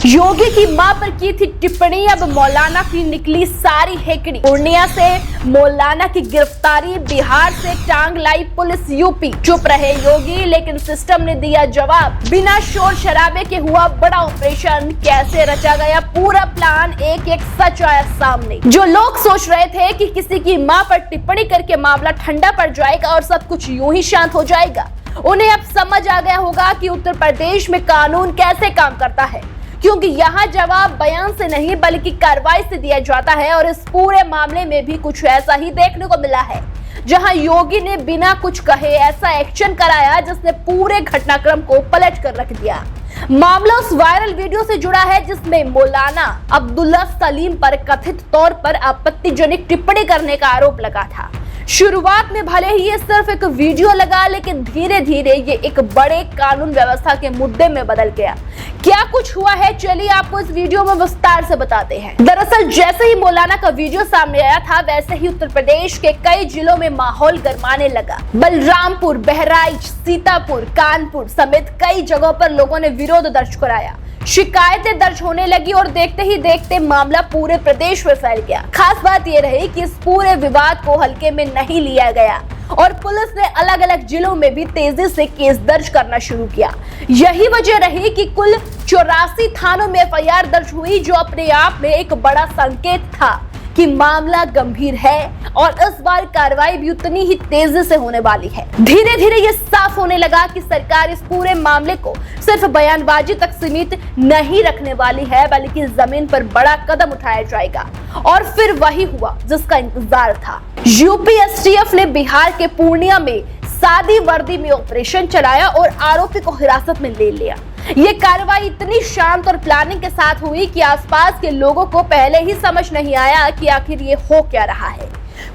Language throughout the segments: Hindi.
योगी की मां पर की थी टिप्पणी, अब मौलाना की निकली सारी हेकड़ी। पूर्णिया से मौलाना की गिरफ्तारी, बिहार से टांग लाई पुलिस यूपी। चुप रहे योगी, लेकिन सिस्टम ने दिया जवाब। बिना शोर शराबे के हुआ बड़ा ऑपरेशन, कैसे रचा गया पूरा प्लान, एक एक सच आया सामने। जो लोग सोच रहे थे कि किसी की मां पर टिप्पणी करके मामला ठंडा पड़ जाएगा और सब कुछ यूं ही शांत हो जाएगा, उन्हें अब समझ आ गया होगा कि उत्तर प्रदेश में कानून कैसे काम करता है। क्योंकि यहाँ जवाब बयान से नहीं बल्कि कार्रवाई से दिया जाता है। और इस पूरे मामले में भी कुछ ऐसा ही देखने को मिला है, जहां योगी ने बिना कुछ कहे ऐसा एक्शन कराया जिसने पूरे घटनाक्रम को पलट कर रख दिया। मामला उस वायरल वीडियो से जुड़ा है जिसमें मौलाना अब्दुल्ला सलीम पर कथित तौर पर आपत्तिजनक टिप्पणी करने का आरोप लगा था। शुरुआत में भले ही ये सिर्फ एक वीडियो लगा, लेकिन धीरे धीरे ये एक बड़े कानून व्यवस्था के मुद्दे में बदल गया। क्या कुछ हुआ है, चलिए आपको इस वीडियो में विस्तार से बताते हैं। दरअसल जैसे ही मौलाना का वीडियो सामने आया था, वैसे ही उत्तर प्रदेश के कई जिलों में माहौल गरमाने लगा। बलरामपुर, बहराइच, सीतापुर, कानपुर समेत कई जगहों पर लोगों ने विरोध दर्ज कराया। शिकायतें दर्ज होने लगी और देखते ही देखते मामला पूरे प्रदेश में फैल गया। खास बात यह रही कि इस पूरे विवाद को हल्के में नहीं लिया गया और पुलिस ने अलग अलग जिलों में भी तेजी से केस दर्ज करना शुरू किया। यही वजह रही कि कुल 84 थानों में एफआईआर दर्ज हुई, जो अपने आप में एक बड़ा संकेत था कि मामला गंभीर है और इस बार कार्रवाई भी उतनी ही तेजी से होने वाली है। धीरे धीरे ये साफ होने लगा कि सरकार इस पूरे मामले को सिर्फ बयानबाजी तक सीमित नहीं रखने वाली है, बल्कि जमीन पर बड़ा कदम उठाया जाएगा। और फिर वही हुआ जिसका इंतजार था। यूपी एसटीएफ ने बिहार के पूर्णिया में सादी वर्दी में ऑपरेशन चलाया और आरोपी को हिरासत में ले लिया। ये कार्रवाई इतनी शांत और प्लानिंग के साथ हुई कि आसपास के लोगों को पहले ही समझ नहीं आया कि आखिर ये हो क्या रहा है।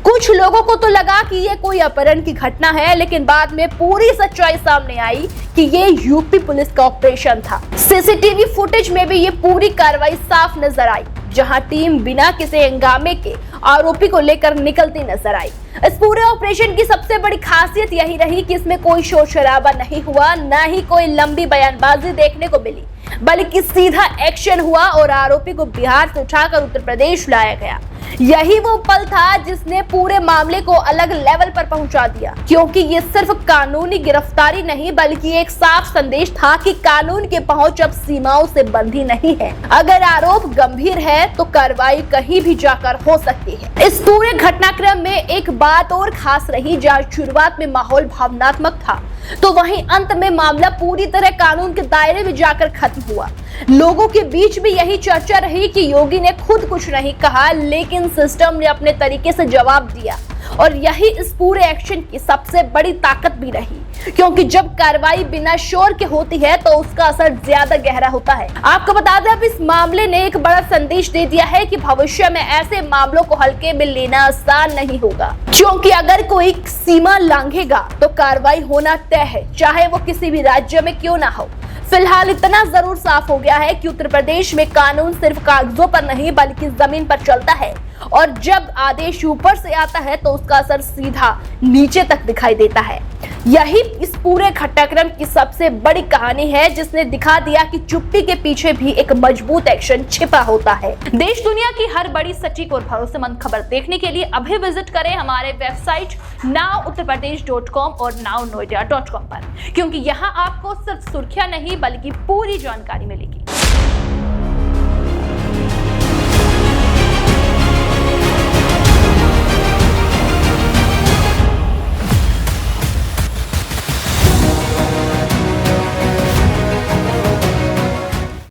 कुछ लोगों को तो लगा कि ये कोई अपहरण की घटना है, लेकिन बाद में पूरी सच्चाई सामने आई कि ये यूपी पुलिस का ऑपरेशन था। सीसीटीवी फुटेज में भी ये पूरी कार्रवाई साफ नजर आई, जहां टीम बिना किसी हंगामे के आरोपी को लेकर निकलती नजर आई। इस पूरे ऑपरेशन की सबसे बड़ी खासियत यही रही कि इसमें कोई शोर शराबा नहीं हुआ, न ही कोई लंबी बयानबाजी देखने को मिली, बल्कि सीधा एक्शन हुआ और आरोपी को बिहार से उठाकर उत्तर प्रदेश लाया गया। यही वो पल था जिसने पूरे मामले को अलग लेवल पर पहुंचा दिया, क्योंकि ये सिर्फ कानूनी गिरफ्तारी नहीं बल्कि एक साफ संदेश था कि कानून की पहुंच अब सीमाओं से बंधी नहीं है। अगर आरोप गंभीर है तो कार्रवाई कहीं भी जाकर हो सकती है। इस पूरे घटनाक्रम में एक बात और खास रही, जहाँ शुरुआत में माहौल भावनात्मक था तो वहीं अंत में मामला पूरी तरह कानून के दायरे में जाकर खत्म हुआ। लोगों के बीच भी यही चर्चा रही कि योगी ने खुद कुछ नहीं कहा, लेकिन सिस्टम ने अपने तरीके से जवाब दिया। और यही इस पूरे एक्शन की सबसे बड़ी ताकत भी रही, क्योंकि जब कार्रवाई बिना शोर के होती है तो उसका असर ज्यादा गहरा होता है। आपको बता दें, अब इस मामले ने एक बड़ा संदेश दे दिया है कि भविष्य में ऐसे मामलों को हल्के में लेना आसान नहीं होगा, क्योंकि अगर कोई सीमा लांघेगा तो कार्रवाई होना तय है, चाहे वो किसी भी राज्य में क्यों ना हो। फिलहाल इतना जरूर साफ हो गया है कि उत्तर प्रदेश में कानून सिर्फ कागजों पर नहीं बल्कि जमीन पर चलता है, और जब आदेश ऊपर से आता है तो उसका असर सीधा नीचे तक दिखाई देता है। यही इस पूरे घटनाक्रम की सबसे बड़ी कहानी है, जिसने दिखा दिया कि चुप्पी के पीछे भी एक मजबूत एक्शन छिपा होता है। देश दुनिया की हर बड़ी सटीक और भरोसेमंद खबर देखने के लिए अभी विजिट करें हमारे वेबसाइट nowuttarpradesh.com और nownoida.com पर, क्योंकि यहाँ आपको सिर्फ सुर्खियां नहीं बल्कि पूरी जानकारी मिलेगी।